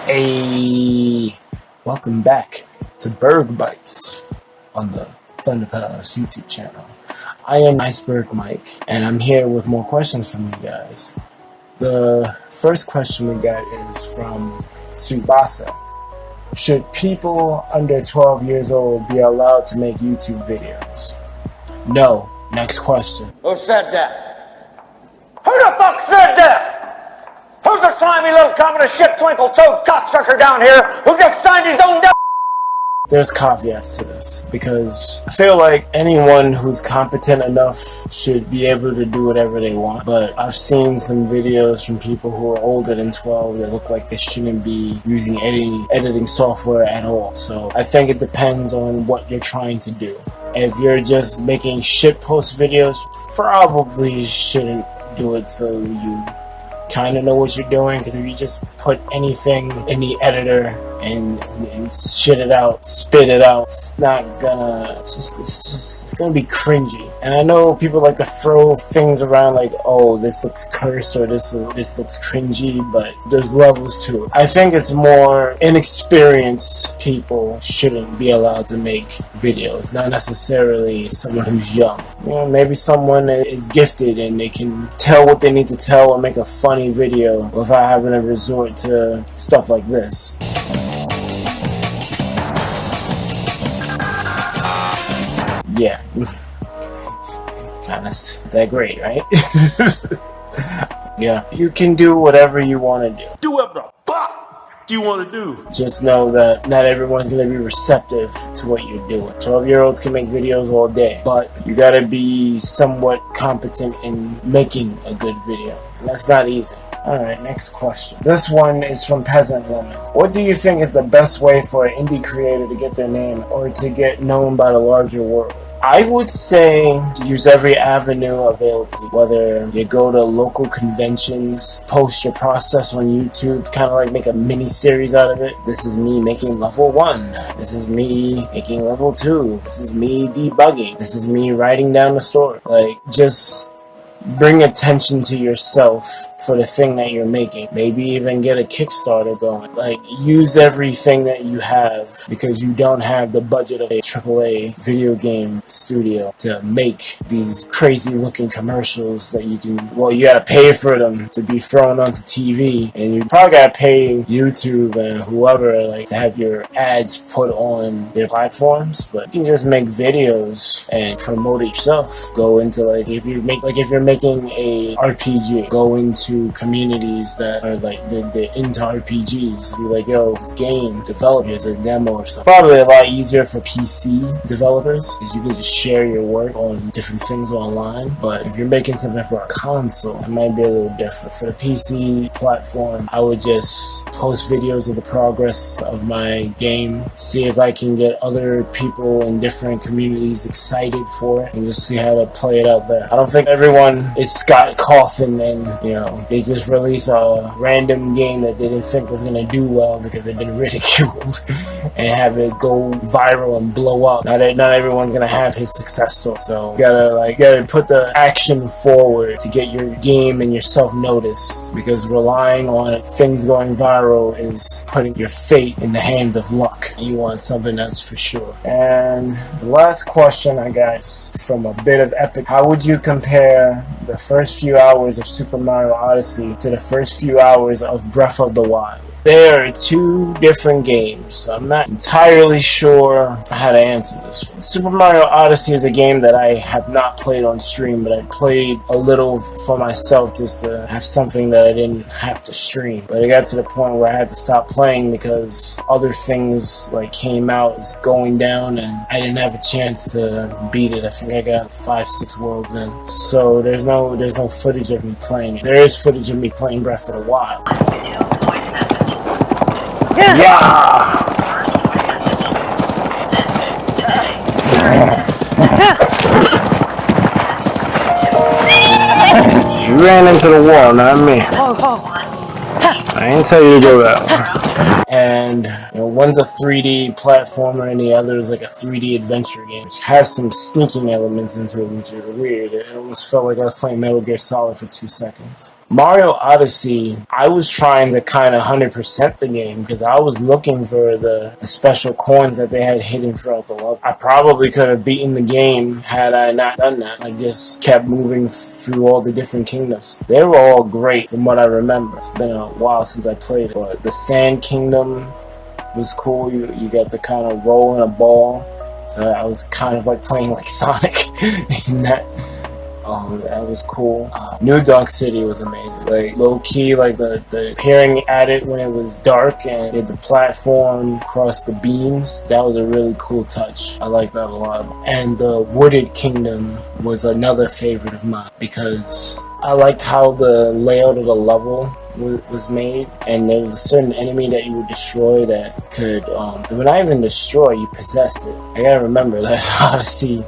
Hey, welcome back to Berg Bites on the ThunderPals YouTube channel. I am Iceberg Mike, and I'm here with more questions from you guys. The first question we got is from Tsubasa. Should people under 12 years old be allowed to make YouTube videos? No. Next question. Who said that? Who the fuck said that? Who's the slimy little communist shit twinkle-toed cocksucker down here who just signed his own There's caveats to this, because I feel like anyone who's competent enough should be able to do whatever they want, but I've seen some videos from people who are older than 12 that look like they shouldn't be using any editing software at all. So I think it depends on what you're trying to do. If you're just making shitpost videos, you probably shouldn't do it till you kind of know what you're doing, because if you just put anything in the editor and shit it out, spit it out, it's not gonna, it's gonna be cringy. And I know people like to throw things around like, oh, this looks cursed or this looks cringy, but there's levels to it. I think it's more inexperienced people shouldn't be allowed to make videos, not necessarily someone who's young. You know, maybe someone is gifted and they can tell what they need to tell or make a funny video without having to resort to stuff like this. Yeah, kinda that great, right? Yeah, you can do whatever you want to do. Do whatever the fuck you want to do. Just know that not everyone's going to be receptive to what you're doing. 12-year-olds can make videos all day, but you gotta be somewhat competent in making a good video. And that's not easy. Alright, next question. This one is from Peasant Woman. What do you think is the best way for an indie creator to get their name or to get known by the larger world? I would say use every avenue available, whether you go to local conventions, post your process on YouTube, kind of like make a mini series out of it. This is me making level 1. This is me making level 2. This is me debugging. This is me writing down the story. Like, just bring attention to yourself for the thing that you're making. Maybe even get a Kickstarter going. Like, use everything that you have, because you don't have the budget of a AAA video game studio to make these crazy looking commercials that you can, well, you gotta pay for them to be thrown onto TV, and you probably gotta pay YouTube and whoever, like, to have your ads put on their platforms. But you can just make videos and promote it yourself. Go into, like, if you're making a RPG, go into communities that are like they're into RPGs. Be like, yo, this game developed as a demo or something. Probably a lot easier for PC developers, because you can just share your work on different things online. But if you're making something for a console, it might be a little different. For the PC platform, I would just post videos of the progress of my game, see if I can get other people in different communities excited for it, and just see how to play it out there. I don't think everyone is Scott Cawthon and, you know, they just release a random game that they didn't think was gonna do well because they've been ridiculed and have it go viral and blow up. Not everyone's gonna have his success story, so you gotta put the action forward to get your game and yourself noticed, because relying on things going viral is putting your fate in the hands of luck. You want something that's for sure. And the last question I got is from a bit of epic. How would you compare the first few hours of Super Mario Odyssey to the first few hours of Breath of the Wild? They are two different games. I'm not entirely sure how to answer this one. Super Mario Odyssey is a game that I have not played on stream, but I played a little for myself just to have something that I didn't have to stream. But it got to the point where I had to stop playing because other things like came out, was going down, and I didn't have a chance to beat it. I think I got 5-6 worlds in. So there's no footage of me playing it. There is footage of me playing Breath of the Wild. Yeah! You ran into the wall, not me. I didn't tell you to go that way. And you know, one's a 3D platformer and the other is like a 3D adventure game. It has some sneaking elements into it, which are weird. It almost felt like I was playing Metal Gear Solid for 2 seconds. Mario Odyssey, I was trying to kind of 100% the game because I was looking for the special coins that they had hidden throughout the level. I probably could have beaten the game had I not done that. I just kept moving through all the different kingdoms. They were all great from what I remember. It's been a while since I played it. But the Sand Kingdom was cool. You got to kind of roll in a ball. So I was kind of like playing like Sonic in that. That was cool. New Donk City was amazing. Like low key, like the peering at it when it was dark and the platform across the beams. That was a really cool touch. I like that a lot. And the Wooded Kingdom was another favorite of mine because I liked how the layout of the level was made, and there was a certain enemy that you would destroy that could, well, not even destroy, you possess it. I gotta remember that Odyssey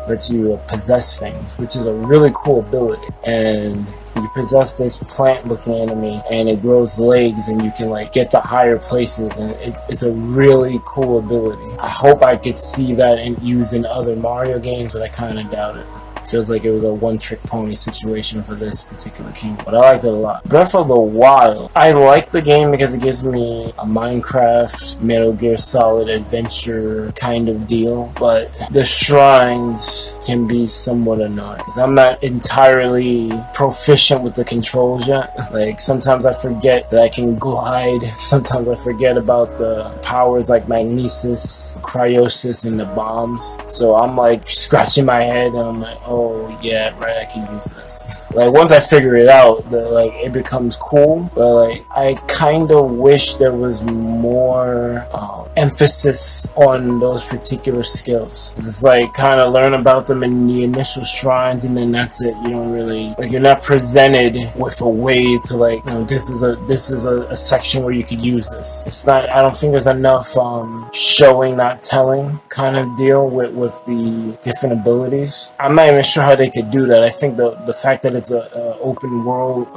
lets you possess things, which is a really cool ability. And you possess this plant-looking enemy, and it grows legs, and you can like get to higher places, and it's a really cool ability. I hope I could see that and use in other Mario games, but I kind of doubt it. Feels like it was a one-trick pony situation for this particular kingdom, but I liked it a lot. Breath of the Wild, I like the game because it gives me a Minecraft, Metal Gear Solid adventure kind of deal, but the shrines can be somewhat annoying because I'm not entirely proficient with the controls yet. Like sometimes I forget that I can glide, sometimes I forget about the powers like magnesis, cryosis, and the bombs. So I'm like scratching my head and I'm like, oh yeah, right, I can use this. Like once I figure it out, like it becomes cool, but like I kind of wish there was more emphasis on those particular skills. It's like kind of learn about them in the initial shrines, and then that's it. You don't really like, you're not presented with a way to like, you know, this is a section where you could use this. It's not. I don't think there's enough showing, not telling kind of deal with the different abilities. I'm not even sure how they could do that. I think the fact that it's a open world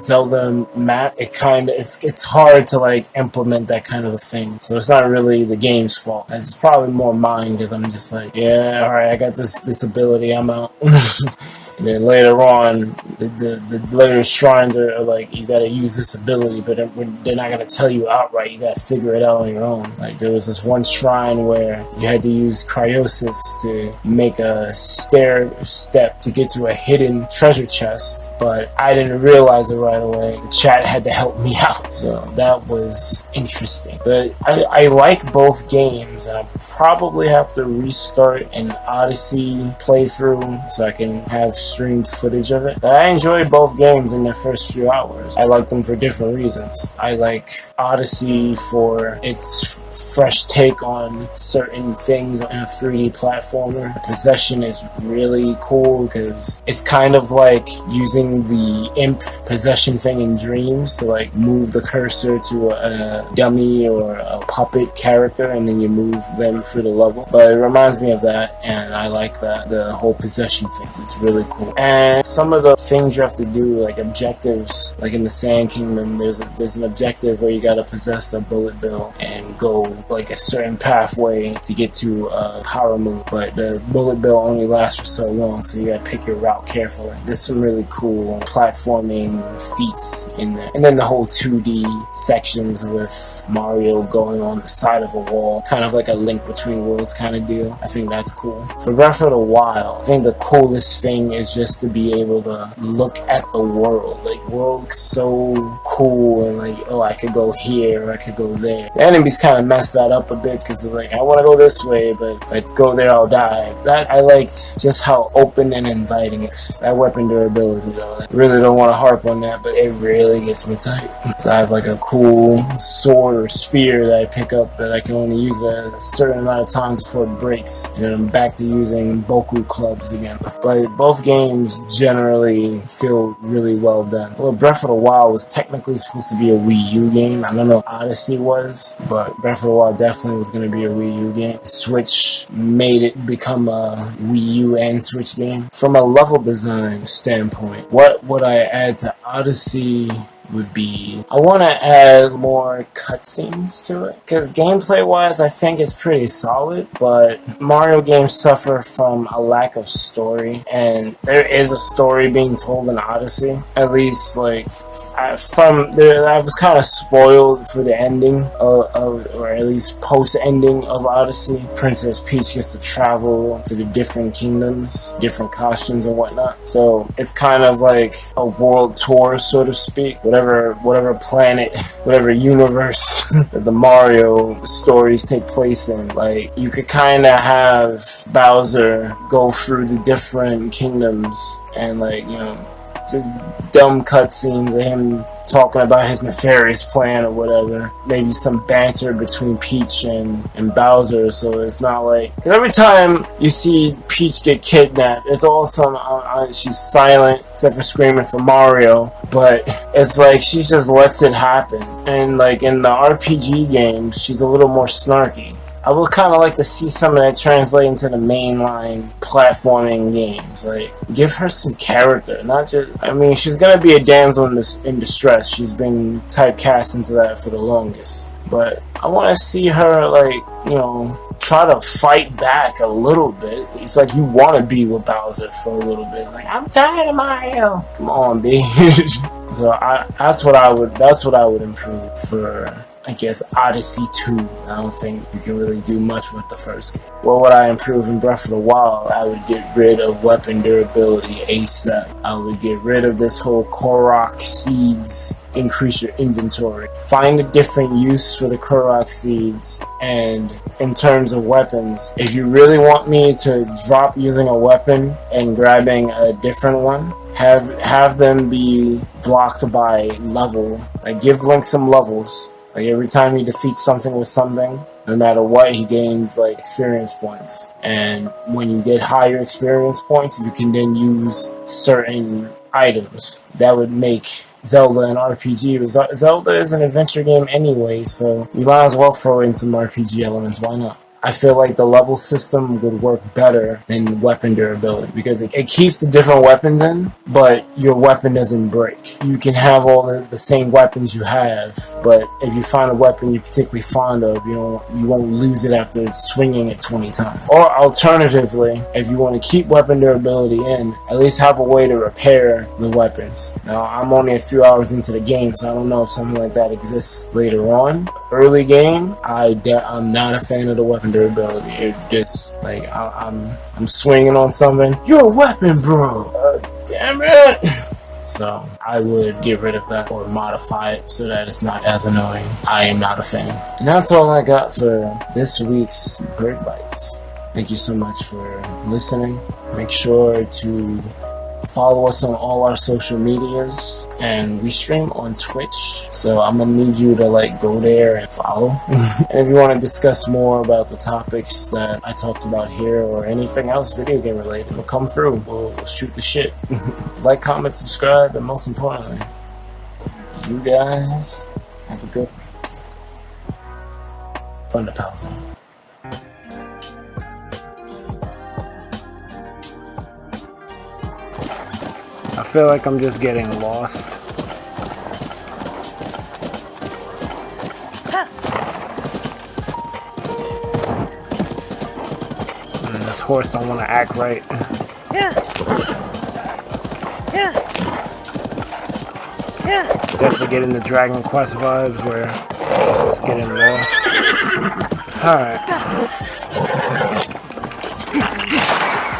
Zelda map, it's hard to like implement that kind of a thing. So it's not really the game's fault. It's probably more mine because I'm just like, yeah, all right, I got this ability, I'm out. And then later on, the later shrines are like, you gotta use this ability, but they're not gonna tell you outright. You gotta figure it out on your own. Like there was this one shrine where you had to use cryosis to make a step to get to a hidden treasure chest, but I didn't realize it right away. The chat had to help me out, so that was interesting. But I like both games, and I probably have to restart an Odyssey playthrough so I can have streamed footage of it. But I enjoyed both games in their first few hours. I like them for different reasons. I like Odyssey for its fresh take on certain things in a 3D platformer. The possession is really cool because it's kind of like using the imp possession thing in Dreams to like move the cursor to a dummy or a puppet character, and then you move them through the level. But it reminds me of that, and I like that, the whole possession thing. It's really cool. And some of the things you have to do, like objectives, like in the Sand Kingdom, there's an objective where you gotta possess a bullet bill and go like a certain pathway to get to a power move, but the bullet bill only lasts for so long, so you gotta pick your route carefully. There's some really cool platforming feats in there, and then the whole 2D sections with Mario going on the side of a wall, kind of like a Link Between Worlds kind of deal. I think that's cool. For Breath of the Wild, I think the coolest thing is just to be able to look at the world. Like, the world looks so cool, and like, oh, I could go here or I could go there. The enemies kind of messed that up a bit because they're like, I want to go this way, but if I go there, I'll die. That I liked just how open and inviting it is. That weapon durability, though, I really don't want to harp on that, but it really gets me tight. So I have like a cool sword or spear that I pick up that I can only use a certain amount of times before it breaks, and then I'm back to using Boku clubs again. But both games generally feel really well done. Well, Breath of the Wild was technically supposed to be a Wii U game. I don't know if Odyssey was, but Breath of the Wild definitely was going to be a Wii U game. Switch made it become a Wii U and Switch game. From a level design standpoint, what would I add to Odyssey would be, I want to add more cutscenes to it, because gameplay wise I think it's pretty solid, but Mario games suffer from a lack of story, and there is a story being told in Odyssey. At least like I was kind of spoiled for the ending or at least post ending of Odyssey. Princess Peach gets to travel to the different kingdoms, different costumes and whatnot, so it's kind of like a world tour, so to speak. Whatever planet, whatever universe that the Mario stories take place in, like, you could kind of have Bowser go through the different kingdoms and, like, you know, just dumb cutscenes of him talking about his nefarious plan or whatever. Maybe some banter between Peach and Bowser, so it's not like... Cause every time you see Peach get kidnapped, it's awesome. She's silent, except for screaming for Mario, but it's like she just lets it happen. And like in the RPG games, she's a little more snarky. I would kind of like to see some of that translate into the mainline platforming games. Like, give her some character, not just... I mean, she's gonna be a damsel in distress. She's been typecast into that for the longest. But I want to see her, like, you know, try to fight back a little bit. It's like you want to be with Bowser for a little bit. Like, I'm tired of Mario. Come on, B. So that's what I would improve for, I guess, Odyssey 2. I don't think you can really do much with the first game. What would I improve in Breath of the Wild? I would get rid of weapon durability ASAP. I would get rid of this whole Korok seeds, increase your inventory. Find a different use for the Korok seeds. And in terms of weapons, if you really want me to drop using a weapon and grabbing a different one, have them be blocked by level. Like, give Link some levels. Like, every time he defeats something with something, no matter what, he gains, like, experience points. And when you get higher experience points, you can then use certain items. That would make Zelda an RPG. Zelda is an adventure game anyway, so you might as well throw in some RPG elements. Why not? I feel like the level system would work better than weapon durability, because it keeps the different weapons in, but your weapon doesn't break. You can have all the same weapons you have, but if you find a weapon you're particularly fond of, you won't lose it after swinging it 20 times. Or alternatively, if you want to keep weapon durability in, at least have a way to repair the weapons. Now, I'm only a few hours into the game, so I don't know if something like that exists later on. Early game, I'm not a fan of the weapon durability. It just, like, I'm swinging on something. You're a weapon, bro. Damn it. So I would get rid of that or modify it so that it's not as annoying. I am not a fan. And that's all I got for this week's Berg Bites. Thank you so much for listening. Make sure to follow us on all our social medias, and we stream on Twitch, so I'm gonna need you to, like, go there and follow. And if you want to discuss more about the topics that I talked about here or anything else video game related, we'll come through. We'll shoot the shit. Like, comment, subscribe, and most importantly, you guys have a good ThunderPals on. I feel like I'm just getting lost. And this horse don't want to act right. Definitely getting the Dragon Quest vibes where it's getting lost. Alright.